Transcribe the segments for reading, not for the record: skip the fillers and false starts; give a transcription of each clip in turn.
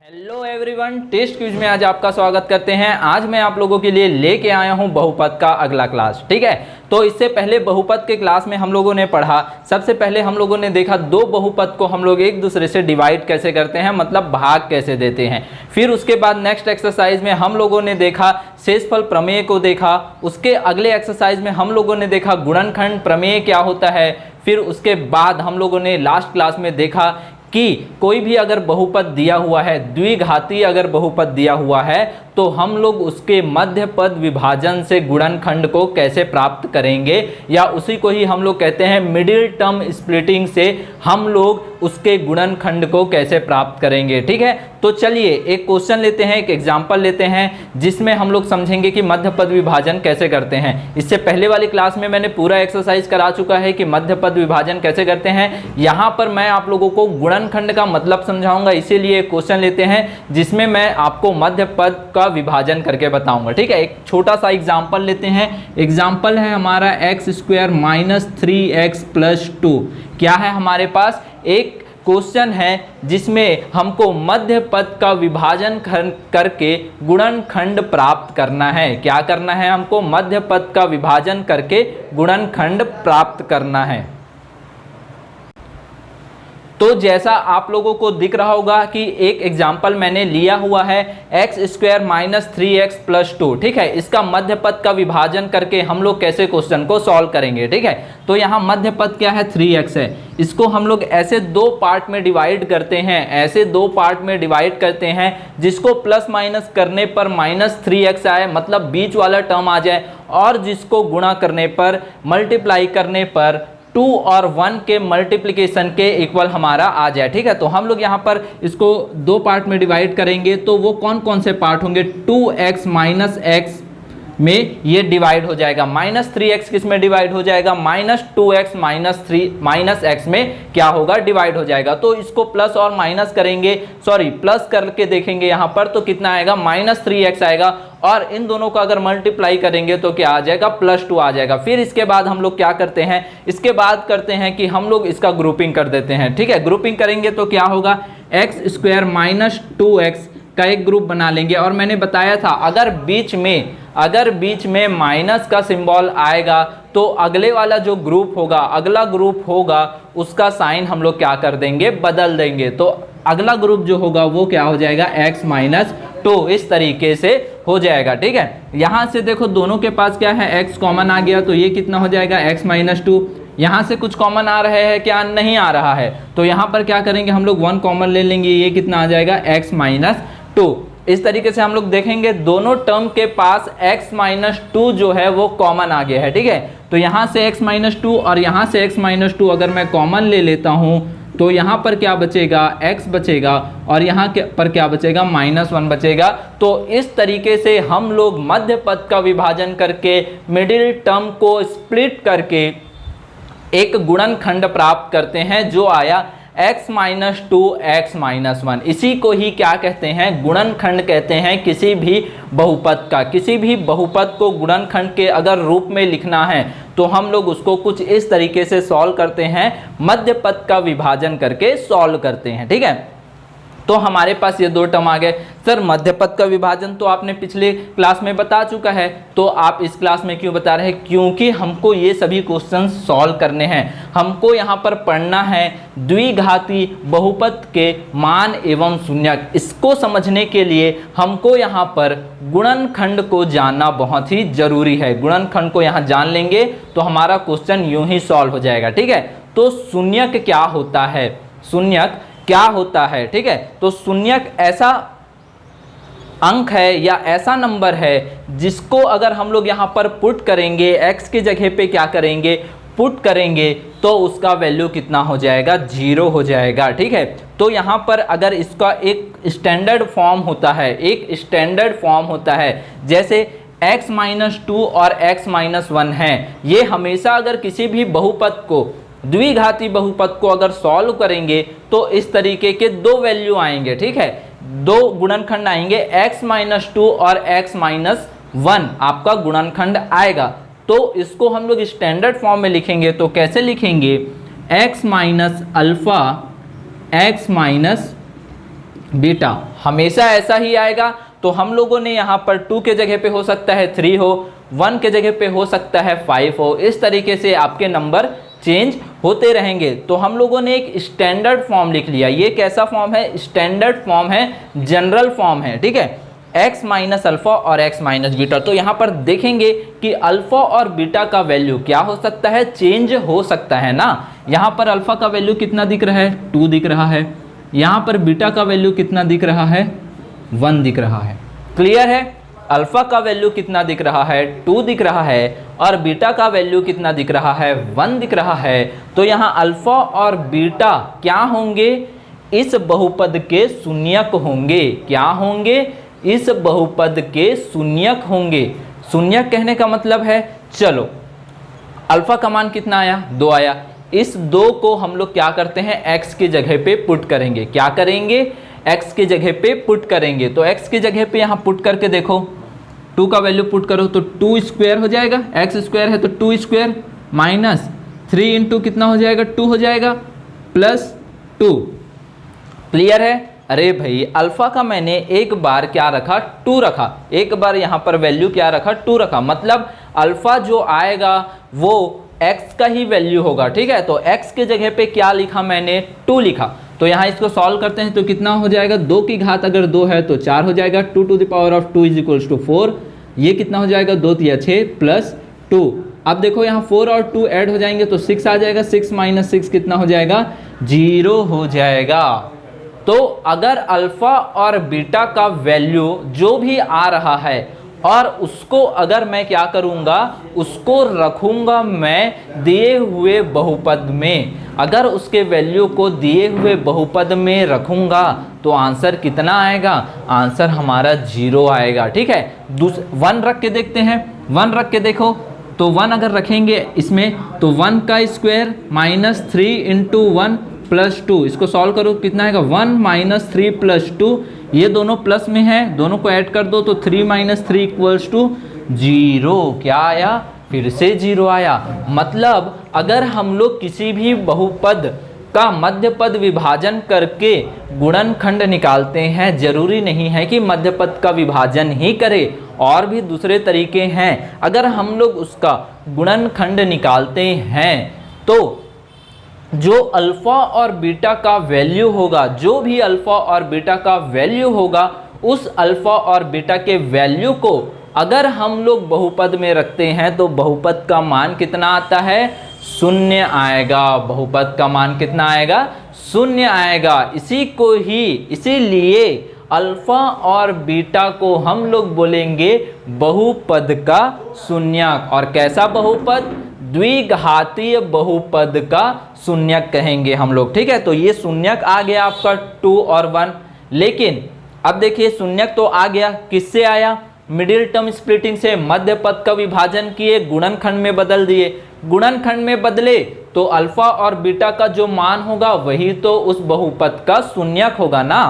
Hello everyone, test quiz में आज आपका स्वागत करते हैं। आज मैं आप लोगों के लिए लेके आया हूं बहुपद का अगला क्लास। ठीक है, तो इससे पहले बहुपद के क्लास में हम लोगों ने पढ़ा, सबसे पहले हम लोगों ने देखा दो बहुपद को हम लोग एक दूसरे से डिवाइड कैसे करते हैं, मतलब भाग कैसे देते हैं। फिर उसके बाद नेक्स्ट एक्सरसाइज में हम लोगों ने देखा शेषफल प्रमेय को देखा। उसके अगले एक्सरसाइज में हम लोगों ने देखा गुणनखंड प्रमेय क्या होता है। फिर उसके बाद हम लोगों ने लास्ट क्लास में देखा कि कोई भी अगर बहुपद दिया हुआ है, द्विघाती अगर बहुपद दिया हुआ है, तो हम लोग उसके मध्य पद विभाजन से गुणनखंड को कैसे प्राप्त करेंगे, या उसी को ही हम लोग कहते हैं मिडिल टर्म स्प्लिटिंग से हम लोग उसके गुणनखंड को कैसे प्राप्त करेंगे। ठीक है, तो चलिए एक क्वेश्चन लेते हैं, एक एग्जांपल लेते हैं जिसमें हम लोग समझेंगे कि मध्य पद विभाजन कैसे करते हैं। इससे पहले वाली क्लास में मैंने पूरा एक्सरसाइज करा चुका है कि मध्य पद विभाजन कैसे करते हैं। यहाँ पर मैं आप लोगों को गुणनखंड का मतलब समझाऊंगा, इसीलिए एक क्वेश्चन लेते हैं जिसमें मैं आपको मध्य पद का विभाजन करके बताऊंगा। ठीक है, एक छोटा सा एग्जांपल लेते हैं। एग्जांपल है हमारा x² - 3x + 2। क्या है हमारे पास, एक क्वेश्चन है जिसमें हमको मध्य पद का विभाजन करके गुणनखंड प्राप्त करना है। क्या करना है हमको, मध्य पद का विभाजन करके गुणनखंड प्राप्त करना है। तो जैसा आप लोगों को दिख रहा होगा कि एक एग्जाम्पल मैंने लिया हुआ है x² - 3x + 2। ठीक है, इसका मध्य पद का विभाजन करके हम लोग कैसे क्वेश्चन को सॉल्व करेंगे। ठीक है, तो यहाँ मध्य पद क्या है, 3x है। इसको हम लोग ऐसे दो पार्ट में डिवाइड करते हैं, ऐसे दो पार्ट में डिवाइड करते हैं जिसको प्लस माइनस करने पर -3x आए, मतलब बीच वाला टर्म आ जाए, और जिसको गुणा करने पर, मल्टीप्लाई करने पर 2 और 1 के मल्टीप्लिकेशन के इक्वल हमारा आ जाए। ठीक है, तो हम लोग यहाँ पर इसको दो पार्ट में डिवाइड करेंगे, तो वो कौन कौन से पार्ट होंगे, 2x - x में ये डिवाइड हो जाएगा, -3x किस में डिवाइड हो जाएगा, -2x - x में क्या होगा, डिवाइड हो जाएगा। तो इसको प्लस और माइनस करेंगे, सॉरी प्लस करके देखेंगे यहाँ पर, तो कितना आएगा, -3x आएगा, और इन दोनों को अगर मल्टीप्लाई करेंगे तो क्या आ जाएगा, +2 आ जाएगा। फिर इसके बाद हम लोग क्या करते हैं, इसके बाद करते हैं कि हम लोग इसका ग्रुपिंग कर देते हैं। ठीक है, ग्रुपिंग करेंगे तो क्या होगा, x² - 2x का एक ग्रुप बना लेंगे। और मैंने बताया था अगर बीच में माइनस का सिंबल आएगा तो अगले वाला जो ग्रुप होगा, अगला ग्रुप होगा, उसका साइन हम लोग क्या कर देंगे, बदल देंगे। तो अगला ग्रुप जो होगा वो क्या हो जाएगा, x - 2, इस तरीके से हो जाएगा। ठीक है, यहाँ से देखो दोनों के पास क्या है, x कॉमन आ गया, तो ये कितना हो जाएगा, x - 2। यहाँ से कुछ कॉमन आ रहा है क्या, नहीं आ रहा है, तो यहाँ पर क्या करेंगे, हम लोग 1 कॉमन ले लेंगे, ये कितना आ जाएगा, x - 2। इस तरीके से हम लोग देखेंगे दोनों टर्म के पास x - 2 जो है वो कॉमन आ गया है। ठीक है, तो यहाँ से x - 2 और यहाँ से x - 2 अगर मैं कॉमन ले लेता हूँ तो यहाँ पर क्या बचेगा, x बचेगा, और यहाँ पर क्या बचेगा, -1 बचेगा। तो इस तरीके से हम लोग मध्य पद का विभाजन करके मिडिल टर्म को स्प्लिट करके एक गुणनखंड प्राप्त करते हैं जो आया x - 2 x - 1। इसी को ही क्या कहते हैं, गुणनखंड कहते हैं किसी भी बहुपद का। किसी भी बहुपद को गुणनखंड के अगर रूप में लिखना है तो हम लोग उसको कुछ इस तरीके से सॉल्व करते हैं, मध्य पद का विभाजन करके सॉल्व करते हैं। ठीक है, तो हमारे पास ये दो टर्म आ गए। सर मध्य पद का विभाजन तो आपने पिछले क्लास में बता चुका है, तो आप इस क्लास में क्यों बता रहे हैं, क्योंकि हमको ये सभी क्वेश्चन सॉल्व करने हैं। हमको यहाँ पर पढ़ना है द्विघाती बहुपद के मान एवं शून्यक। इसको समझने के लिए हमको यहाँ पर गुणनखंड को जानना बहुत ही जरूरी है। गुणनखंड को यहाँ जान लेंगे तो हमारा क्वेश्चन यूं ही सॉल्व हो जाएगा। ठीक है, तो शून्यक क्या होता है, शून्यक क्या होता है। ठीक है, तो शून्यक ऐसा अंक है या ऐसा नंबर है जिसको अगर हम लोग यहाँ पर पुट करेंगे, x की जगह पे क्या करेंगे, पुट करेंगे, तो उसका वैल्यू कितना हो जाएगा, 0 हो जाएगा। ठीक है, तो यहाँ पर अगर इसका एक स्टैंडर्ड फॉर्म होता है, एक स्टैंडर्ड फॉर्म होता है, जैसे x - 2 और x - 1 है, ये हमेशा अगर किसी भी बहुपद को, द्विघाती बहुपद को अगर सॉल्व करेंगे तो इस तरीके के दो वैल्यू आएंगे। ठीक है, दो गुणनखंड आएंगे, x - 2 और x - 1 आपका गुणनखंड आएगा। तो इसको हम लोग स्टैंडर्ड फॉर्म में लिखेंगे, तो कैसे लिखेंगे, x - अल्फा x - बीटा हमेशा ऐसा ही आएगा। तो हम लोगों ने यहाँ पर 2 के जगह पे हो सकता है 3 हो, 1 के जगह पे हो सकता है 5 हो, इस तरीके से आपके नंबर चेंज होते रहेंगे। तो हम लोगों ने एक स्टैंडर्ड फॉर्म लिख लिया। ये कैसा फॉर्म है? स्टैंडर्ड फॉर्म है, जनरल फॉर्म है, ठीक है, x माइनस अल्फा और x माइनस बीटा। तो यहाँ पर देखेंगे कि अल्फा और बीटा का वैल्यू क्या हो सकता है? चेंज हो सकता है ना। यहाँ पर अल्फा का वैल्यू कितना दिख रहा है? 2 दिख रहा है। यहाँ पर बीटा का वैल्यू कितना दिख रहा है? 1 दिख रहा है। क्लियर है? अल्फा का वैल्यू कितना दिख रहा है? 2 दिख रहा है। और बीटा का वैल्यू कितना दिख रहा है? 1 दिख रहा है। तो यहाँ अल्फा और बीटा क्या होंगे? इस बहुपद के शून्यक होंगे। क्या होंगे? इस बहुपद के शून्यक होंगे। शून्यक कहने का मतलब है, चलो अल्फा का मान कितना आया? 2 आया। इस 2 को हम लोग क्या करते हैं? x की जगह पे पुट करेंगे। क्या करेंगे? x की जगह पे पुट करेंगे। तो x की जगह पे यहाँ पुट करके देखो, 2 का वैल्यू पुट करो तो 2 स्क्वायर हो जाएगा, x स्क्वायर है तो 2 स्क्वायर माइनस 3 इंटू कितना हो जाएगा? 2 हो जाएगा प्लस 2। क्लियर है? अरे भाई अल्फा का मैंने एक बार क्या रखा? 2 रखा। एक बार यहाँ पर वैल्यू क्या रखा? 2 रखा। मतलब अल्फा जो आएगा वो x का ही वैल्यू होगा, ठीक है। तो x के जगह पे क्या लिखा मैंने? 2 लिखा। तो यहाँ इसको सॉल्व करते हैं तो कितना हो जाएगा? 2 की घात अगर 2 है तो 4 हो जाएगा। 2 to the power of 2 is equals to 4। ये कितना हो जाएगा? 2 तिया 6 प्लस 2। अब देखो यहाँ 4 और 2 ऐड हो जाएंगे तो 6 आ जाएगा। 6 माइनस 6 कितना हो जाएगा? 0 हो जाएगा। तो अगर अल्फा और बीटा का वैल्यू जो भी आ रहा है और उसको अगर मैं क्या करूँगा? उसको रखूँगा मैं दिए हुए बहुपद में। अगर उसके वैल्यू को दिए हुए बहुपद में रखूँगा तो आंसर कितना आएगा? आंसर हमारा 0 आएगा, ठीक है। 1 रख के देखते हैं। 1 रख के देखो तो 1 अगर रखेंगे इसमें तो 1 का स्क्वायर माइनस 3 इंटू 1 प्लस 2। इसको सॉल्व करो कितना आएगा? 1 माइनस 3 प्लस 2। ये दोनों प्लस में है, दोनों को ऐड कर दो तो 3 माइनस 3 इक्वल्स टू 0। क्या आया? फिर से 0 आया। मतलब अगर हम लोग किसी भी बहुपद का मध्यपद विभाजन करके गुणनखंड निकालते हैं, जरूरी नहीं है कि मध्यपद का विभाजन ही करें, और भी दूसरे तरीके हैं। अगर हम लोग उसका गुणनखंड निकालते हैं तो जो अल्फा और बीटा का वैल्यू होगा, जो भी अल्फा और बीटा का वैल्यू होगा, उस अल्फा और बीटा के वैल्यू को अगर हम लोग बहुपद में रखते हैं तो बहुपद का मान कितना आता है? 0 आएगा। बहुपद का मान कितना आएगा? 0 आएगा। इसीलिए अल्फा और बीटा को हम लोग बोलेंगे बहुपद का शून्यक। और कैसा बहुपद? द्विघातीय बहुपद का शून्यक कहेंगे हम लोग, ठीक है। तो ये शून्यक आ गया आपका 2 और 1। लेकिन अब देखिए शून्यक तो आ गया, किससे आया? मिडिल टर्म स्प्लिटिंग से। मध्य पद का विभाजन किए, गुणनखंड में बदल दिए। गुणनखंड में बदले तो अल्फा और बीटा का जो मान होगा वही तो उस बहुपद का शून्यक होगा ना।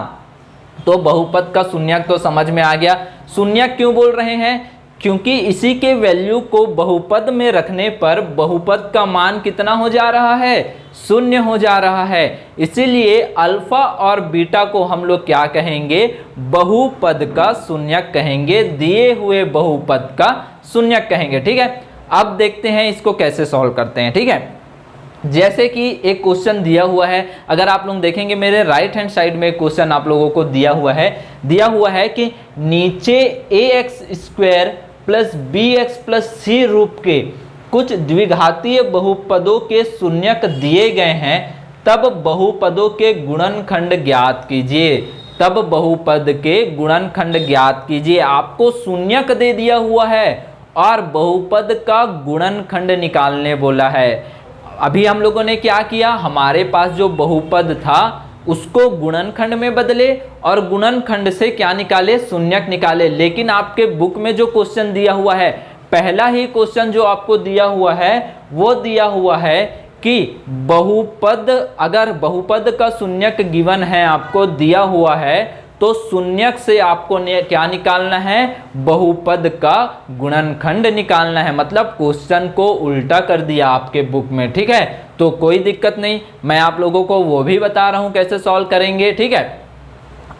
तो बहुपद का शून्यक तो समझ में आ गया। शून्यक क्यों बोल रहे हैं? क्योंकि इसी के वैल्यू को बहुपद में रखने पर बहुपद का मान कितना हो जा रहा है? 0 हो जा रहा है। इसीलिए अल्फा और बीटा को हम लोग क्या कहेंगे? बहुपद का शून्यक कहेंगे, दिए हुए बहुपद का शून्यक कहेंगे, ठीक है। अब देखते हैं इसको कैसे सॉल्व करते हैं, ठीक है। जैसे कि एक क्वेश्चन दिया हुआ है, अगर आप लोग देखेंगे मेरे राइट हैंड साइड में क्वेश्चन आप लोगों को दिया हुआ है कि नीचे ax² plus bx plus c रूप के कुछ द्विघातीय बहुपदों के शून्यक दिए गए हैं, तब बहुपदों के गुणनखंड ज्ञात कीजिए। तब बहुपद के गुणनखंड ज्ञात कीजिए। आपको शून्यक दे दिया हुआ है और बहुपद का गुणनखंड निकालने बोला है। अभी हम लोगों ने क्या किया? हमारे पास जो बहुपद था उसको गुणनखंड में बदले और गुणनखंड से क्या निकाले? शून्यक निकाले। लेकिन आपके बुक में जो क्वेश्चन दिया हुआ है, पहला ही क्वेश्चन जो आपको दिया हुआ है वो दिया हुआ है कि बहुपद, अगर बहुपद का शून्यक गिवन है, आपको दिया हुआ है, तो शून्यक से आपको क्या निकालना है? बहुपद का गुणनखंड निकालना है। मतलब क्वेश्चन को उल्टा कर दिया आपके बुक में, ठीक है। तो कोई दिक्कत नहीं, मैं आप लोगों को वो भी बता रहा हूं कैसे सॉल्व करेंगे, ठीक है।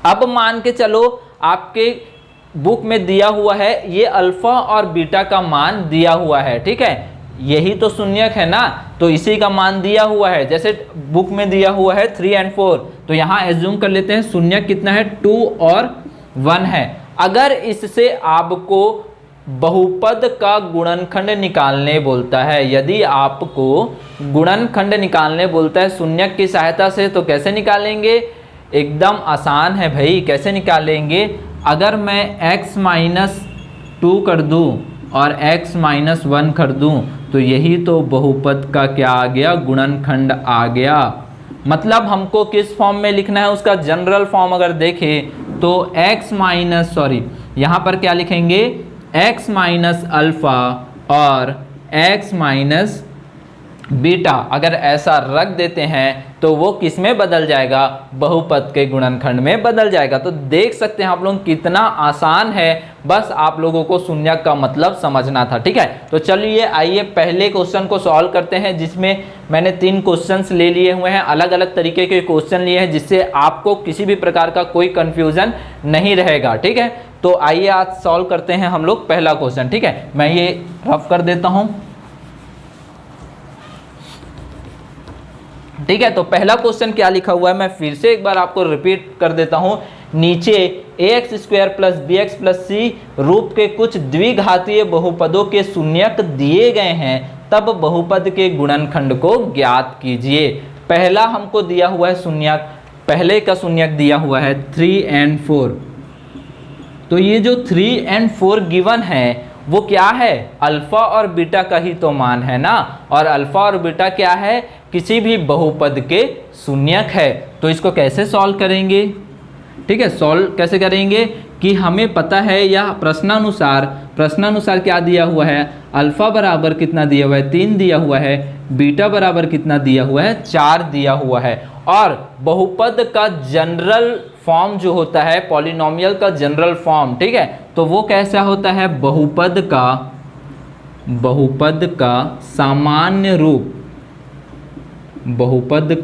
अब मान के चलो आपके बुक में दिया हुआ है ये अल्फा और बीटा का मान दिया हुआ है, ठीक है, यही तो शून्यक है ना, तो इसी का मान दिया हुआ है। जैसे बुक में दिया हुआ है 3 और 4, तो यहाँ एज्यूम कर लेते हैं शून्यक कितना है 2 और 1 है। अगर इससे आपको बहुपद का गुणनखंड निकालने बोलता है, यदि आपको गुणनखंड निकालने बोलता है शून्यक की सहायता से, तो कैसे निकालेंगे? एकदम आसान है भाई, कैसे निकालेंगे? अगर मैं x-2 कर दूं और x-1 कर दूं, तो यही तो बहुपद का क्या आ गया? गुणनखंड आ गया। मतलब हमको किस फॉर्म में लिखना है? उसका जनरल फॉर्म अगर देखें तो यहाँ पर क्या लिखेंगे? x माइनस अल्फा और x माइनस बीटा अगर ऐसा रख देते हैं तो वो किस में बदल जाएगा? बहुपद के गुणनखंड में बदल जाएगा। तो देख सकते हैं आप लोग कितना आसान है, बस आप लोगों को शून्यक का मतलब समझना था, ठीक है। तो चलिए आइए पहले क्वेश्चन को सॉल्व करते हैं, जिसमें मैंने 3 क्वेश्चंस ले लिए हुए हैं, अलग अलग तरीके के क्वेश्चन लिए हैं, जिससे आपको किसी भी प्रकार का कोई कंफ्यूजन नहीं रहेगा, ठीक है। तो आइए आज सॉल्व करते हैं हम लोग पहला क्वेश्चन, ठीक है। मैं ये रफ कर देता हूं, ठीक है। तो पहला क्वेश्चन क्या लिखा हुआ है मैं फिर से एक बार आपको रिपीट कर देता हूं। नीचे ax² plus bx plus c रूप के कुछ द्विघातीय बहुपदों के शून्यक दिए गए हैं, तब बहुपद के गुणनखंड को ज्ञात कीजिए। पहला हमको दिया हुआ है शून्यक, पहले का शून्यक दिया हुआ है 3 और 4। तो ये जो 3 और 4 गिवन है वो क्या है? अल्फा और बीटा का ही तो मान है ना, और अल्फा और बीटा क्या है? किसी भी बहुपद के शून्यक है। तो इसको कैसे सॉल्व करेंगे? ठीक है, सॉल्व कैसे करेंगे कि हमें पता है, या प्रश्नानुसार क्या दिया हुआ है? अल्फा बराबर कितना दिया हुआ है? 3 दिया हुआ है। बीटा बराबर कितना दिया हुआ है? 4 दिया हुआ है। और बहुपद का जनरल फॉर्म जो होता है, पॉलिनोमियल का जनरल फॉर्म, ठीक है, तो वो कैसा होता है? बहुपद का सामान्य रूप। बहुपद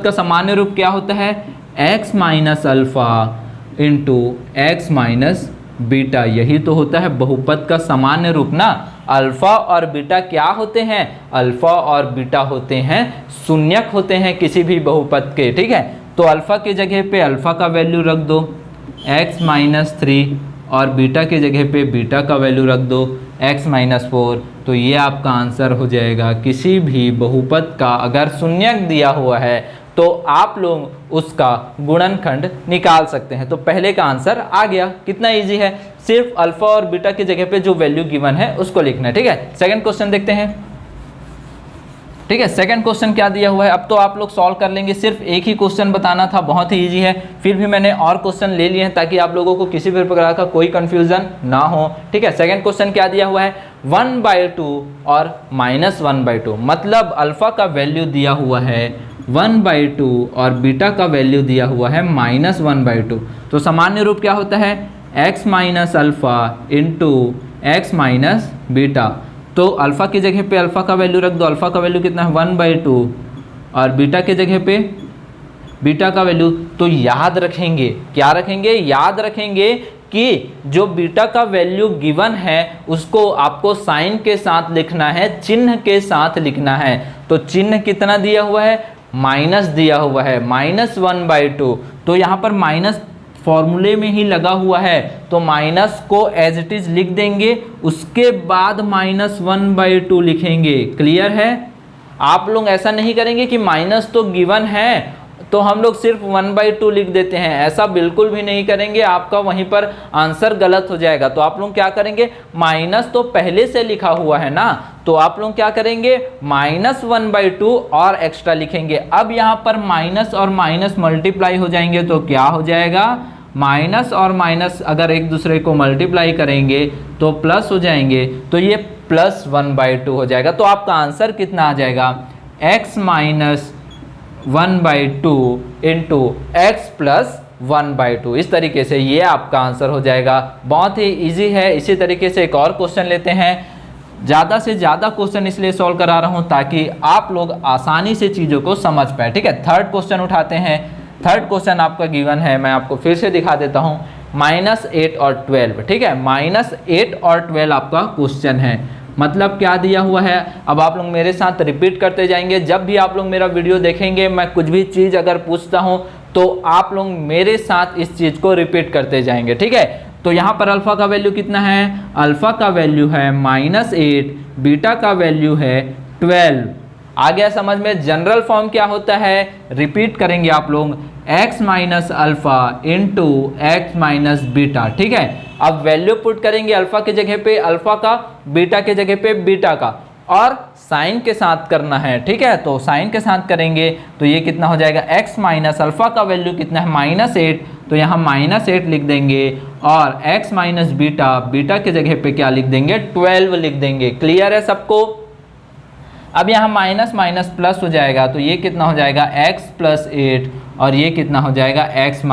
का सामान्य रूप क्या होता है? x minus alpha into x minus beta, यही तो होता है बहुपद का सामान्य रूप ना। अल्फा और बीटा क्या होते हैं? अल्फा और बीटा होते हैं शून्यक होते हैं किसी भी बहुपद के, ठीक है। तो अल्फा की जगह पे अल्फा का वैल्यू रख दो x-3, और बीटा की जगह पे बीटा का वैल्यू रख दो x-4। तो ये आपका आंसर हो जाएगा। किसी भी बहुपद का अगर शून्यक दिया हुआ है तो आप लोग उसका गुणनखंड निकाल सकते हैं। तो पहले का आंसर आ गया। कितना इजी है, सिर्फ अल्फा और बीटा की जगह पे जो वैल्यू गिवन है उसको लिखना है, ठीक है। सेकंड क्वेश्चन देखते हैं, ठीक है। सेकंड क्वेश्चन क्या दिया हुआ है? अब तो आप लोग सॉल्व कर लेंगे, सिर्फ एक ही क्वेश्चन बताना था, बहुत ही इजी है। फिर भी मैंने और क्वेश्चन ले लिए हैं ताकि आप लोगों को किसी भी प्रकार का कोई कंफ्यूजन ना हो, ठीक है। सेकंड क्वेश्चन क्या दिया हुआ है? 1/2 और -1/2, मतलब अल्फा का वैल्यू दिया हुआ है 1/2 और बीटा का वैल्यू दिया हुआ है -1/2। तो सामान्य रूप क्या होता है? x minus alpha into x minus beta. तो अल्फा की जगह पे अल्फा का वैल्यू रख दो। अल्फा का वैल्यू कितना है? 1/2, और बीटा की जगह पे बीटा का वैल्यू, तो याद रखेंगे, क्या रखेंगे? याद रखेंगे कि जो बीटा का वैल्यू गिवन है उसको आपको साइन के साथ लिखना है, चिन्ह के साथ लिखना है। तो चिन्ह कितना दिया हुआ है? माइनस दिया हुआ है, -1/2। तो यहाँ पर माइनस फॉर्मूले में ही लगा हुआ है, तो माइनस को एज इट इज लिख देंगे, उसके बाद -1/2 लिखेंगे। क्लियर है? आप लोग ऐसा नहीं करेंगे कि माइनस तो गिवन है तो हम लोग सिर्फ 1/2 लिख देते हैं, ऐसा बिल्कुल भी नहीं करेंगे, आपका वहीं पर आंसर गलत हो जाएगा। तो आप लोग क्या करेंगे? माइनस तो पहले से लिखा हुआ है ना, तो आप लोग क्या करेंगे? -1/2 और एक्स्ट्रा लिखेंगे। अब यहाँ पर माइनस और माइनस मल्टीप्लाई हो जाएंगे तो क्या हो जाएगा? माइनस और माइनस अगर एक दूसरे को मल्टीप्लाई करेंगे तो प्लस हो जाएंगे, तो ये +1/2 हो जाएगा। तो आपका आंसर कितना आ जाएगा? x minus 1/2 into x plus 1/2। इस तरीके से ये आपका आंसर हो जाएगा। बहुत ही इजी है। इसी तरीके से एक और क्वेश्चन लेते हैं। ज़्यादा से ज़्यादा क्वेश्चन इसलिए सॉल्व करा रहा हूँ ताकि आप लोग आसानी से चीज़ों को समझ पाए, ठीक है। थर्ड क्वेश्चन उठाते हैं। थर्ड क्वेश्चन आपका गिवन है, मैं आपको फिर से दिखा देता हूँ, -8 और 12, ठीक है, -8 और 12 आपका क्वेश्चन है। मतलब क्या दिया हुआ है, अब आप लोग मेरे साथ रिपीट करते जाएंगे। जब भी आप लोग मेरा वीडियो देखेंगे, मैं कुछ भी चीज़ अगर पूछता हूँ तो आप लोग मेरे साथ इस चीज़ को रिपीट करते जाएंगे, ठीक है। तो यहाँ पर अल्फ़ा का वैल्यू कितना है, अल्फ़ा का वैल्यू है -8, बीटा का वैल्यू है 12। आ गया समझ में। जनरल फॉर्म क्या होता है, रिपीट करेंगे आप लोग, x minus alpha into x minus beta, ठीक है। अब वैल्यू पुट करेंगे अल्फ़ा के जगह पे अल्फ़ा का, बीटा के जगह पे बीटा का, और साइन के साथ करना है, ठीक है। तो साइन के साथ करेंगे तो ये कितना हो जाएगा, x माइनस अल्फ़ा का वैल्यू कितना है, -8, तो यहाँ -8 लिख देंगे, और x माइनस बीटा, बीटा के जगह पे क्या लिख देंगे, 12 लिख देंगे। क्लियर है सबको। अब यहाँ माइनस माइनस प्लस हो जाएगा, तो ये कितना हो जाएगा, x + 8, और ये कितना हो जाएगा, x -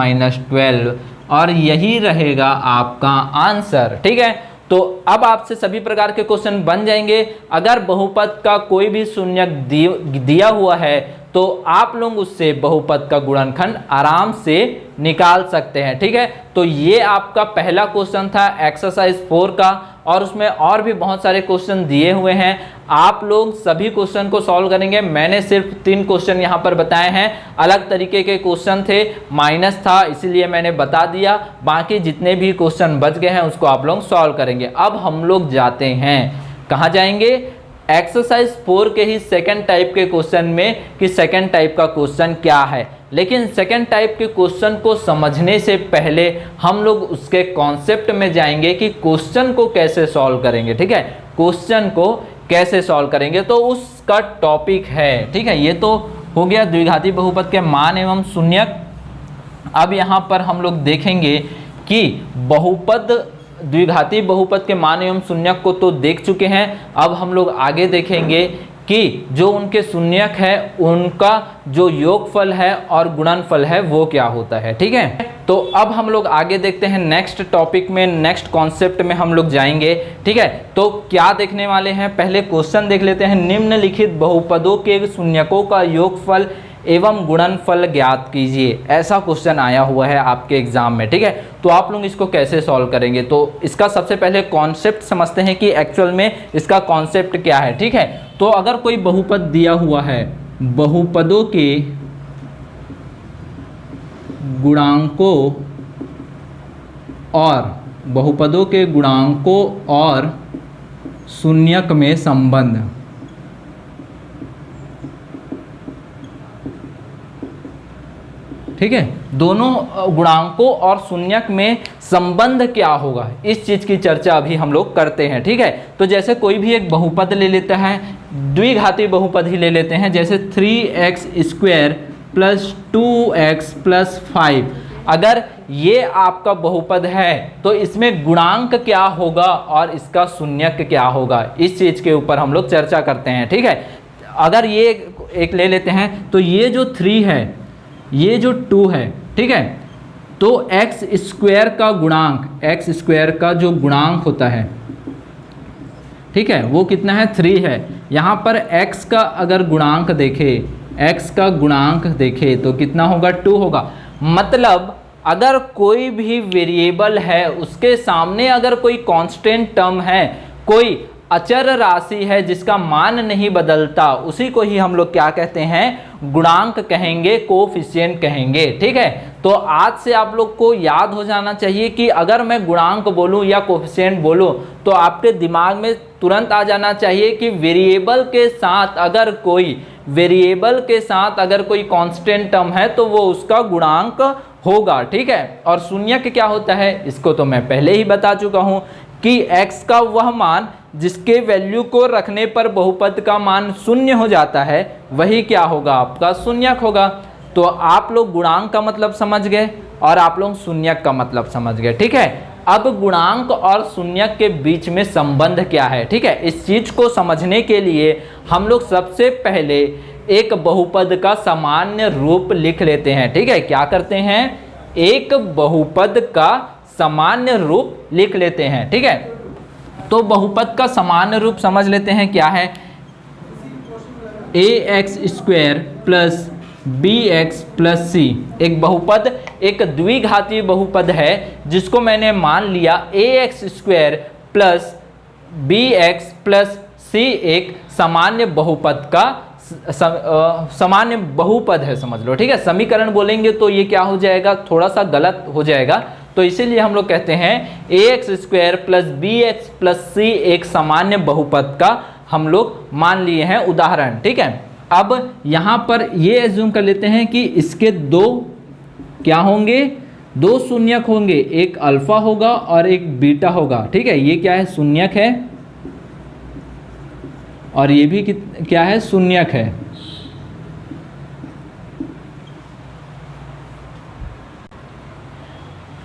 12, और यही रहेगा आपका आंसर, ठीक है। तो अब आपसे सभी प्रकार के क्वेश्चन बन जाएंगे। अगर बहुपद का कोई भी शून्यक दिया हुआ है तो आप लोग उससे बहुपद का गुणनखंड आराम से निकाल सकते हैं, ठीक है। तो ये आपका पहला क्वेश्चन था एक्सरसाइज 4 का, और उसमें और भी बहुत सारे क्वेश्चन दिए हुए हैं। आप लोग सभी क्वेश्चन को सॉल्व करेंगे। मैंने सिर्फ 3 क्वेश्चन यहाँ पर बताए हैं, अलग तरीके के क्वेश्चन थे, माइनस था इसीलिए मैंने बता दिया। बाकी जितने भी क्वेश्चन बच गए हैं उसको आप लोग सॉल्व करेंगे। अब हम लोग जाते हैं, कहाँ जाएंगे, एक्सरसाइज 4 के ही सेकंड टाइप के क्वेश्चन में, कि सेकंड टाइप का क्वेश्चन क्या है। लेकिन सेकंड टाइप के क्वेश्चन को समझने से पहले हम लोग उसके कॉन्सेप्ट में जाएंगे कि क्वेश्चन को कैसे सॉल्व करेंगे, ठीक है। क्वेश्चन को कैसे सॉल्व करेंगे तो उसका टॉपिक है, ठीक है। ये तो हो गया द्विघाती बहुपद के मान एवं शून्यक। अब यहाँ पर हम लोग देखेंगे कि बहुपद, द्विघाती बहुपद के मान एवं शून्यक को तो देख चुके हैं। अब हम लोग आगे देखेंगे कि जो उनके शून्यक है उनका जो योगफल है और गुणनफल है वो क्या होता है, ठीक है। तो अब हम लोग आगे देखते हैं, नेक्स्ट टॉपिक में, नेक्स्ट कॉन्सेप्ट में हम लोग जाएंगे, ठीक है। तो क्या देखने वाले हैं, पहले क्वेश्चन देख लेते हैं। निम्नलिखित बहुपदों के शून्यकों का योगफल एवं गुणनफल ज्ञात कीजिए, ऐसा क्वेश्चन आया हुआ है आपके एग्जाम में, ठीक है। तो आप लोग इसको कैसे सॉल्व करेंगे, तो इसका सबसे पहले कॉन्सेप्ट समझते हैं कि एक्चुअल में इसका कॉन्सेप्ट क्या है, ठीक है। तो अगर कोई बहुपद दिया हुआ है, बहुपदों के गुणांकों और बहुपदों के गुणांकों और शून्यक में संबंध, ठीक है, दोनों गुणांकों और शून्यक में संबंध क्या होगा, इस चीज की चर्चा अभी हम लोग करते हैं, ठीक है। तो जैसे कोई भी एक बहुपद ले लेता है, द्विघाती बहुपद ही ले लेते हैं, जैसे 3x² + 2x + 5। अगर ये आपका बहुपद है तो इसमें गुणांक क्या होगा और इसका शून्यक क्या होगा, इस चीज के ऊपर हम लोग चर्चा करते हैं, ठीक है। अगर ये एक ले लेते हैं तो ये जो 3 है, ये जो 2 है, ठीक है, तो x² का गुणांक, x² का जो गुणांक होता है, ठीक है, वो कितना है, 3 है। यहाँ पर x का अगर गुणांक देखे, x का गुणांक देखे तो कितना होगा, 2 होगा। मतलब अगर कोई भी वेरिएबल है उसके सामने अगर कोई कांस्टेंट टर्म है, कोई अचर राशि है जिसका मान नहीं बदलता, उसी को ही हम लोग क्या कहते हैं, गुणांक कहेंगे, कोफिशिएंट कहेंगे, ठीक है। तो आज से आप लोग को याद हो जाना चाहिए कि अगर मैं गुणांक बोलूं या कोफिशिएंट बोलूं तो आपके दिमाग में तुरंत आ जाना चाहिए कि वेरिएबल के साथ अगर कोई कांस्टेंट टर्म है तो वो उसका गुणांक होगा, ठीक है। और शून्यक क्या होता है, इसको तो मैं पहले ही बता चुका हूं कि x का वह मान जिसके वैल्यू को रखने पर बहुपद का मान शून्य हो जाता है, वही क्या होगा, आपका शून्यक होगा। तो आप लोग गुणांक का मतलब समझ गए और आप लोग शून्यक का मतलब समझ गए, ठीक है। अब गुणांक और शून्यक के बीच में संबंध क्या है, ठीक है, इस चीज को समझने के लिए हम लोग सबसे पहले एक बहुपद का सामान्य रूप लिख लेते हैं, ठीक है। क्या करते हैं, एक बहुपद का सामान्य रूप लिख लेते हैं, ठीक है। तो बहुपद का सामान्य रूप समझ लेते हैं क्या है, ax² + B x plus c एक बहुपद, एक द्विघातीय बहुपद है जिसको मैंने मान लिया a x square plus b x plus c एक सामान्य बहुपद का सामान्य बहुपद है, समझ लो। ठीक है, समीकरण बोलेंगे तो ये क्या हो जाएगा, थोड़ा सा गलत हो जाएगा, तो इसीलिए हम लोग कहते हैं a x square plus b x plus c एक सामान्य बहुपद का हम लोग मान लिए हैं उदाहरण। ठीक है, अब यहाँ पर ये एज्यूम कर लेते हैं कि इसके दो क्या होंगे, दो शून्यक होंगे, एक अल्फा होगा और एक बीटा होगा। ठीक है, ये क्या है, शून्यक है और ये भी क्या है, शून्यक है।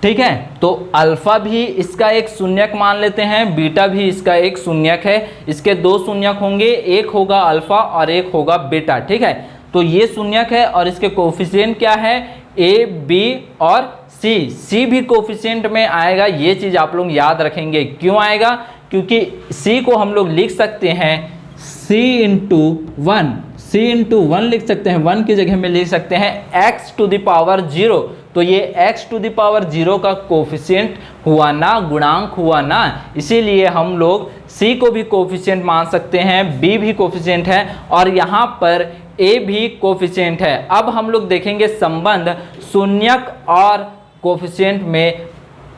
ठीक है, तो अल्फा भी इसका एक शून्यक मान लेते हैं, बीटा भी इसका एक शून्यक है। इसके दो शून्यक होंगे, एक होगा अल्फा और एक होगा बीटा। ठीक है, तो ये शून्यक है और इसके कोफिशिएंट क्या है, ए बी और सी। सी भी कोफिशिएंट में आएगा, ये चीज़ आप लोग याद रखेंगे। क्यों आएगा, क्योंकि सी को हम लोग लिख सकते हैं सी इंटू वन, सी इंटू वन लिख सकते हैं, वन की जगह में लिख सकते हैं एक्स टू द पावर 0। तो ये x टू द पावर 0 का कोफिशिएंट हुआ ना, गुणांक हुआ ना, इसीलिए हम लोग c को भी कोफिशिएंट मान सकते हैं, b भी कोफिशिएंट है और यहाँ पर a भी कोफिशिएंट है। अब हम लोग देखेंगे संबंध शून्यक और कोफिशिएंट में,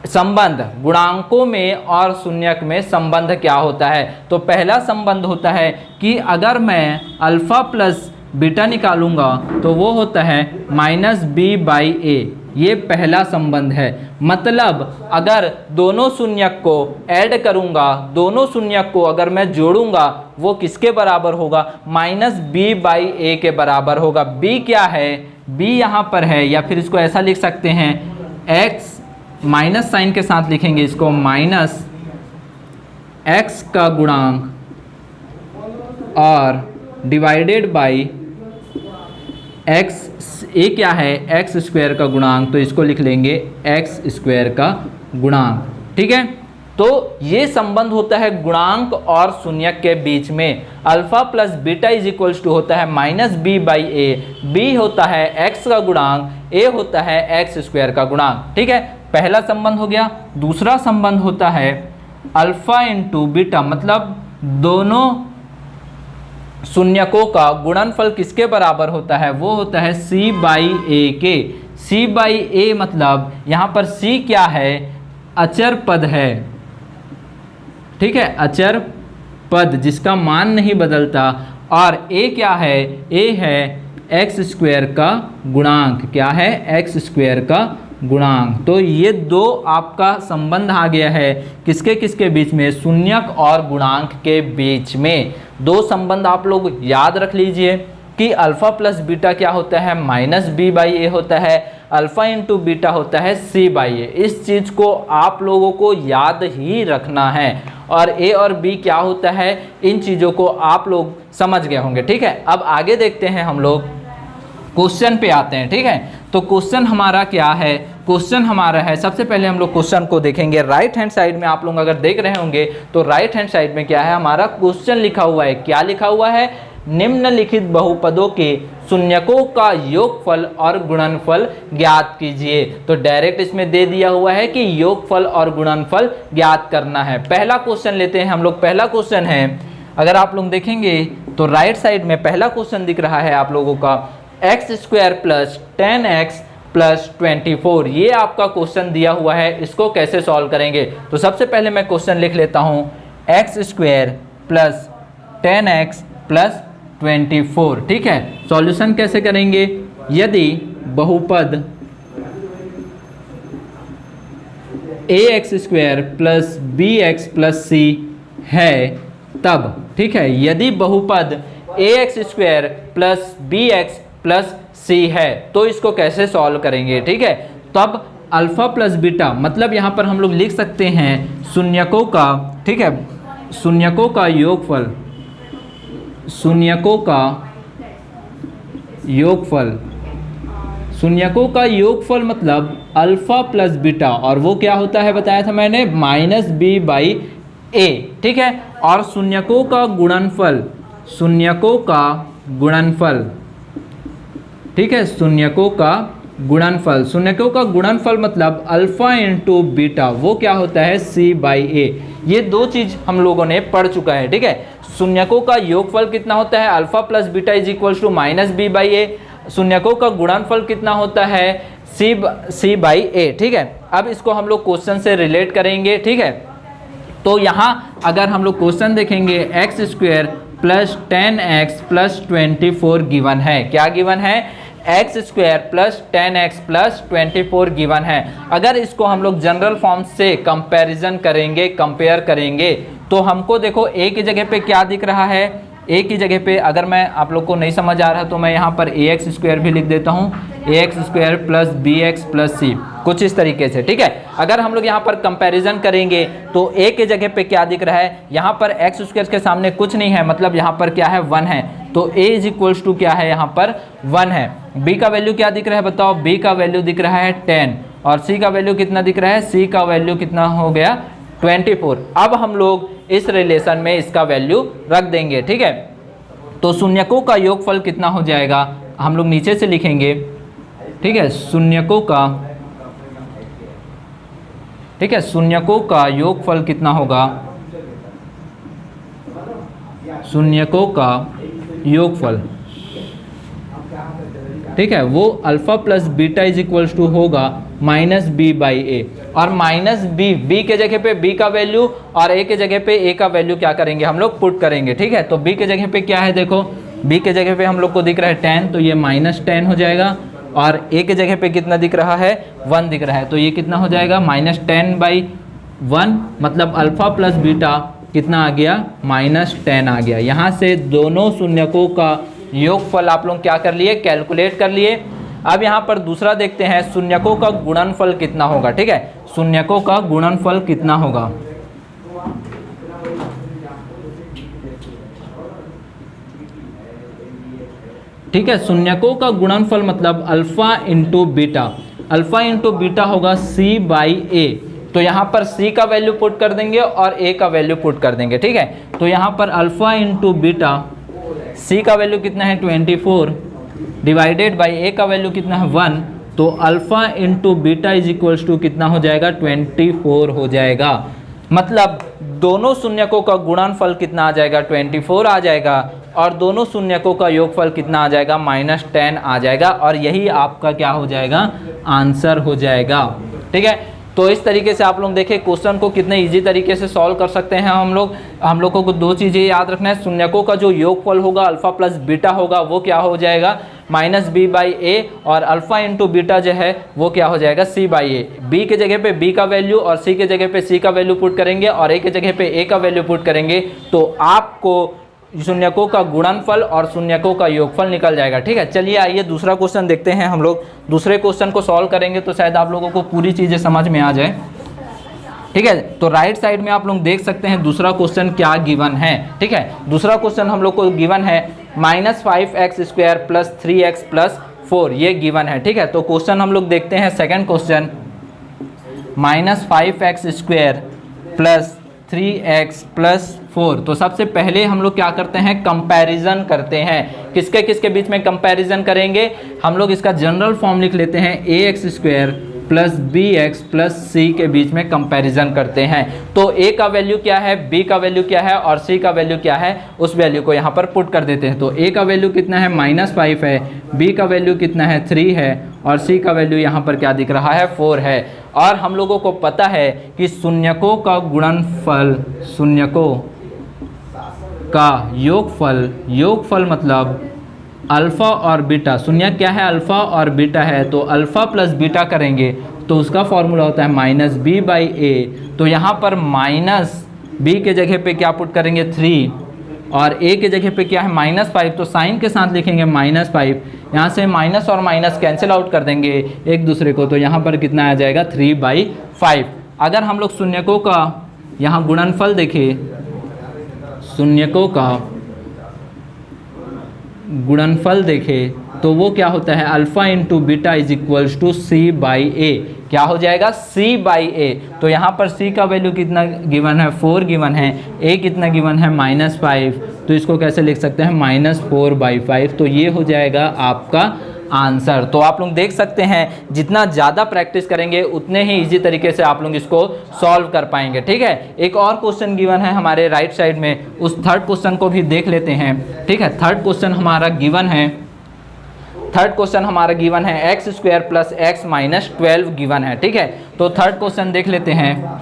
संबंध गुणांकों में और शून्यक में संबंध क्या होता है। तो पहला संबंध होता है कि अगर मैं अल्फा प्लस बीटा निकालूंगा तो वो होता है माइनस बी बाई ए, ये पहला संबंध है। मतलब अगर दोनों शून्यक को ऐड करूंगा, दोनों शून्यक को अगर मैं जोड़ूंगा वो किसके बराबर होगा, माइनस बी बाई ए के बराबर होगा। बी क्या है, बी यहाँ पर है, या फिर इसको ऐसा लिख सकते हैं एक्स माइनस साइन के साथ लिखेंगे इसको, माइनस एक्स का गुणांक और डिवाइडेड बाई एक्स, ए क्या है, एक्स स्क्वायर का गुणांक, तो इसको लिख लेंगे एक्स स्क्वायर का गुणांक। ठीक है, तो ये संबंध होता है गुणांक और शून्यक के बीच में। Alpha plus beta is equals to होता है minus B by A, B होता है एक्स का गुणांक, ए होता है एक्स स्क्वायर का गुणांक। ठीक है, पहला संबंध हो गया। दूसरा संबंध होता है अल्फा इंटू बीटा, मतलब दोनों शून्यकों का गुणनफल किसके बराबर होता है, वो होता है c बाई ए के। c बाई ए मतलब यहाँ पर c क्या है, अचर पद है। ठीक है, अचर पद जिसका मान नहीं बदलता, और a क्या है, a है एक्स स्क्वायर का गुणांक। क्या है, एक्स स्क्वायर का गुणांक। तो ये दो आपका संबंध आ गया है किसके किसके बीच में, शून्यक और गुणांक के बीच में। दो संबंध आप लोग याद रख लीजिए कि अल्फा प्लस बीटा क्या होता है, माइनस बी बाई ए होता है, अल्फा इंटू बीटा होता है सी बाई ए। इस चीज़ को आप लोगों को याद ही रखना है, और ए और बी क्या होता है, इन चीज़ों को आप लोग समझ गए होंगे। ठीक है, अब आगे देखते हैं, हम लोग क्वेश्चन पे आते हैं। ठीक है, तो क्वेश्चन हमारा क्या है, क्वेश्चन हमारा है, सबसे पहले हम लोग क्वेश्चन को देखेंगे। राइट हैंड साइड में आप लोग अगर देख रहे होंगे तो राइट हैंड साइड में क्या है, हमारा क्वेश्चन लिखा हुआ है। क्या लिखा हुआ है, निम्नलिखित बहुपदों के शून्यकों का योगफल और गुणनफल ज्ञात कीजिए। तो डायरेक्ट इसमें दे दिया हुआ है कि योगफल और गुणनफल ज्ञात करना है। पहला क्वेश्चन लेते हैं हम लोग। पहला क्वेश्चन है, अगर आप लोग देखेंगे तो राइट साइड में पहला क्वेश्चन दिख रहा है आप लोगों का, x square plus 10x plus 24। ये आपका क्वेश्चन दिया हुआ है, इसको कैसे सॉल्व करेंगे। तो सबसे पहले मैं क्वेश्चन लिख लेता हूँ, x square plus 10x plus 24। ठीक है, सॉल्यूशन कैसे करेंगे, यदि बहुपद ax square plus bx plus c है तब। ठीक है, यदि बहुपद ax square plus bx plus c है तो इसको कैसे सॉल्व करेंगे। ठीक है, तब अल्फा प्लस बीटा, मतलब यहाँ पर हम लोग लिख सकते हैं शून्यकों का, ठीक है, शून्यकों का योगफल, शून्यकों का योगफल, शून्यकों का योगफल मतलब अल्फा प्लस बीटा, और वो क्या होता है बताया था मैंने, माइनस बी बाई ए। ठीक है, और शून्यकों का गुणनफल, शून्यकों का गुणनफल, ठीक है, शून्यकों का गुणनफल। शून्यकों का गुणनफल मतलब अल्फा इंटू बीटा, वो क्या होता है C/A। ये दो चीज हम लोगों ने पढ़ चुका है। ठीक है, शून्यकों का योगफल कितना होता है alpha plus beta is equal to -B/A। शून्यकों का गुणनफल कितना होता है C/A। ठीक है, अब इसको हम लोग क्वेश्चन से रिलेट करेंगे। ठीक है, तो यहाँ अगर हम लोग क्वेश्चन देखेंगे x² plus 10x plus 24 given है। क्या गिवन है? x² plus 10x plus 24 given है। अगर इसको हम लोग जनरल फॉर्म से कंपैरिजन करेंगे, कंपेयर करेंगे, तो हमको देखो a की जगह पे क्या दिख रहा है। a की जगह पे अगर मैं आप लोग को नहीं समझ आ रहा तो मैं यहाँ पर ax² भी लिख देता हूँ, ax² plus bx plus c, कुछ इस तरीके से। ठीक है, अगर हम लोग यहाँ पर कंपैरिजन करेंगे तो a के जगह पे क्या दिख रहा है, यहाँ पर x² के सामने कुछ नहीं है, मतलब यहाँ पर क्या है 1 है, तो a इज इक्वल्स टू क्या है यहाँ पर 1 है। b का वैल्यू क्या दिख रहा है बताओ? b का वैल्यू दिख रहा है 10 और c का वैल्यू कितना दिख रहा है? c का वैल्यू कितना हो गया 24। अब हम लोग इस रिलेशन में इसका वैल्यू रख देंगे। ठीक है, तो शून्यकों का योगफल कितना हो जाएगा, हम लोग नीचे से लिखेंगे। ठीक है, शून्यकों का योगफल कितना होगा? शून्यकों का योगफल, ठीक है, वो alpha plus beta is equals to होगा -B/A। और -b के जगह पे b का वैल्यू और a के जगह पे a का वैल्यू क्या करेंगे हम लोग? पुट करेंगे। ठीक है, तो b के जगह पे क्या है देखो, b के जगह पे हम लोग को दिख रहा है 10, तो ये -10 हो जाएगा। और a के जगह पे कितना दिख रहा है? 1 दिख रहा है, तो ये कितना हो जाएगा? -10/1, मतलब अल्फा प्लस बीटा कितना आ गया? -10 आ गया। यहाँ से दोनों शून्यकों का योगफल आप लोग क्या कर लिए? कैलकुलेट कर लिए। अब यहाँ पर दूसरा देखते हैं, शून्यकों का गुणनफल कितना होगा। ठीक है, शून्यकों का गुणनफल कितना होगा? ठीक है, शून्यकों का गुणनफल मतलब alpha into beta. Alpha into beta होगा C/A। तो यहाँ पर C का वैल्यू पुट कर देंगे और A का वैल्यू पुट कर देंगे। ठीक है, तो यहाँ पर अल्फा इंटू बीटा, C का वैल्यू कितना है 24 डिवाइडेड बाई A का वैल्यू कितना है 1, तो alpha into beta is equals to कितना हो जाएगा? 24 हो जाएगा। मतलब दोनों शून्यकों का गुणनफल कितना आ जाएगा? 24 आ जाएगा। और दोनों शून्यकों का योगफल कितना आ जाएगा? -10 आ जाएगा। और यही आपका क्या हो जाएगा? आंसर हो जाएगा। ठीक है, तो इस तरीके से आप लोग देखें क्वेश्चन को कितने इजी तरीके से सॉल्व कर सकते हैं हम लोगों को दो चीज़ें याद रखना है। शून्यकों का जो योगफल होगा अल्फा प्लस बीटा होगा वो क्या हो जाएगा? -B/A, और अल्फा इंटू बीटा जो है वो क्या हो जाएगा? C/A। B के जगह पे B का वैल्यू और C के जगह पे C का वैल्यू पुट करेंगे और A के जगह पे A का वैल्यू पुट करेंगे, तो आपको शून्यकों का गुणनफल और शून्यकों का योगफल निकल जाएगा। ठीक है, चलिए आइए दूसरा क्वेश्चन देखते हैं। हम लोग दूसरे क्वेश्चन को सॉल्व करेंगे तो शायद आप लोगों को पूरी चीज़ें समझ में आ जाए। ठीक है, तो राइट साइड में आप लोग देख सकते हैं दूसरा क्वेश्चन क्या गिवन है। ठीक है, दूसरा क्वेश्चन हम लोग को गिवन है -5x² प्लस 3x प्लस 4, ये गिवन है। ठीक है, तो क्वेश्चन हम लोग देखते हैं second question, -5x² plus 3x plus 4। तो सबसे पहले हम लोग क्या करते हैं? कंपैरिजन करते हैं। किसके किसके बीच में कंपैरिजन करेंगे? हम लोग इसका जनरल फॉर्म लिख लेते हैं, ax² plus bx plus c के बीच में कंपैरिजन करते हैं। तो a का वैल्यू क्या है, b का वैल्यू क्या है और c का वैल्यू क्या है, उस वैल्यू को यहाँ पर पुट कर देते हैं। तो a का वैल्यू कितना है? -5 है, b का वैल्यू कितना है? 3 है, और c का वैल्यू यहाँ पर क्या दिख रहा है? 4 है। और हम लोगों को पता है कि शून्यकों का गुणनफल, शून्यकों का योगफल मतलब अल्फ़ा और बीटा। शून्य क्या है? अल्फ़ा और बीटा है, तो अल्फ़ा प्लस बीटा करेंगे तो उसका फॉर्मूला होता है -B/A। तो यहाँ पर -B के जगह पे क्या पुट करेंगे? 3, और A के जगह पे क्या है? -5, तो साइन के साथ लिखेंगे -5। यहाँ से माइनस और माइनस कैंसिल आउट कर देंगे एक दूसरे को, तो यहाँ पर कितना आ जाएगा? 3/5। अगर हम लोग शून्यकों का यहाँ गुणनफल देखें, शून्यकों का गुणनफल देखें तो वो क्या होता है? Alpha into beta is equals to C/A। क्या हो जाएगा? C/A। तो यहाँ पर C का वैल्यू कितना गिवन है? 4 गिवन है। A कितना गिवन है? -5। तो इसको कैसे लिख सकते हैं? -4/5। तो ये हो जाएगा आपका आंसर। तो आप लोग देख सकते हैं जितना ज़्यादा प्रैक्टिस करेंगे उतने ही इजी तरीके से आप लोग इसको सॉल्व कर पाएंगे। ठीक है, एक और क्वेश्चन गिवन है हमारे राइट साइड में, उस थर्ड क्वेश्चन को भी देख लेते हैं। ठीक है, थर्ड क्वेश्चन हमारा गिवन है x square plus x minus 12 given है। ठीक है, तो थर्ड क्वेश्चन देख लेते हैं,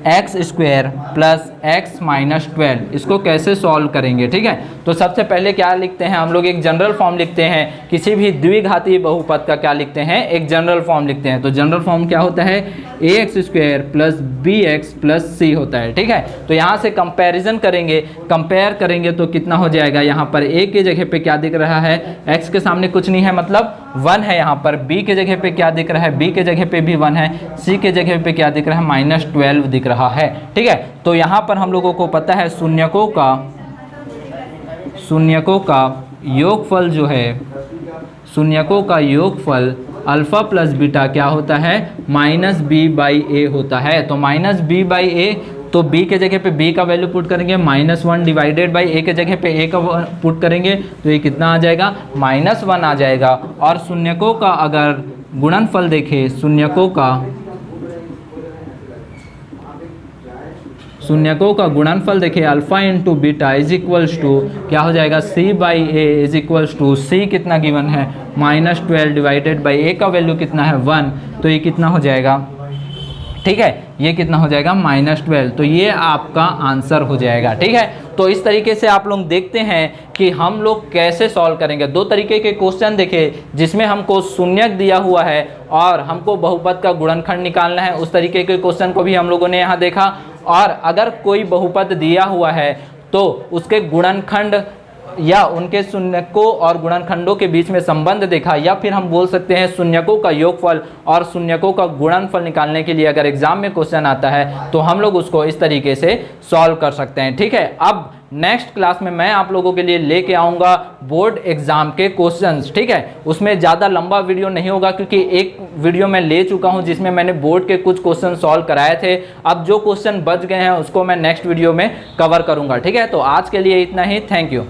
x square plus x minus 12, इसको कैसे सॉल्व करेंगे। ठीक है, तो सबसे पहले क्या लिखते हैं हम लोग, एक जनरल फॉर्म लिखते हैं। किसी भी द्विघातीय बहुपद का क्या लिखते हैं, एक जनरल फॉर्म लिखते हैं। तो जनरल फॉर्म क्या होता है, a x square plus b x plus c होता है। ठीक है, तो यहाँ से कंपैरिजन करेंगे, कंपेयर करेंगे तो कितना हो जाएगा, यहाँ पर ए के जगह पे क्या दिख रहा है, एक्स के सामने कुछ नहीं है मतलब 1 है। यहाँ पर बी के जगह पे क्या दिख रहा है, बी के जगह पे भी 1 है। सी के जगह पे क्या दिख रहा है, माइनस 12 दिख रहा है। ठीक है, तो यहाँ पर हम लोगों को पता है शून्यकों का योगफल जो है, शून्यकों का योगफल अल्फा प्लस बीटा क्या होता है, माइनस बी बाई ए होता है। तो माइनस बी बाई ए, तो b के जगह पे b का वैल्यू पुट करेंगे, -1 डिवाइडेड बाई a के जगह पे a का पुट करेंगे तो ये कितना आ जाएगा, -1 आ जाएगा। और शून्यकों का अगर गुणनफल देखें, शून्यकों का गुणनफल देखें alpha into beta is equals to क्या हो जाएगा, c by A is equals to c कितना गिवन है, -12 डिवाइडेड बाई a का वैल्यू कितना है 1, तो ये कितना हो जाएगा। ठीक है, ये कितना हो जाएगा, -12। तो ये आपका आंसर हो जाएगा। ठीक है, तो इस तरीके से आप लोग देखते हैं कि हम लोग कैसे सॉल्व करेंगे। दो तरीके के क्वेश्चन देखे जिसमें हमको शून्यक दिया हुआ है और हमको बहुपद का गुणनखंड निकालना है, उस तरीके के क्वेश्चन को भी हम लोगों ने यहाँ देखा। और अगर कोई बहुपद दिया हुआ है तो उसके गुणनखंड या उनके शून्यकों और गुणनखंडों के बीच में संबंध देखा, या फिर हम बोल सकते हैं शून्यकों का योगफल और शून्यकों का गुणनफल निकालने के लिए अगर एग्जाम में क्वेश्चन आता है तो हम लोग उसको इस तरीके से सॉल्व कर सकते हैं। ठीक है, अब नेक्स्ट क्लास में मैं आप लोगों के लिए लेके आऊँगा बोर्ड एग्जाम के क्वेश्चंस। ठीक है, उसमें ज़्यादा लंबा वीडियो नहीं होगा क्योंकि एक वीडियो मैं ले चुका हूं जिसमें मैंने बोर्ड के कुछ क्वेश्चन सॉल्व कराए थे। अब जो क्वेश्चन बच गए हैं उसको मैं नेक्स्ट वीडियो में कवर करूँगा। ठीक है, तो आज के लिए इतना ही, थैंक यू।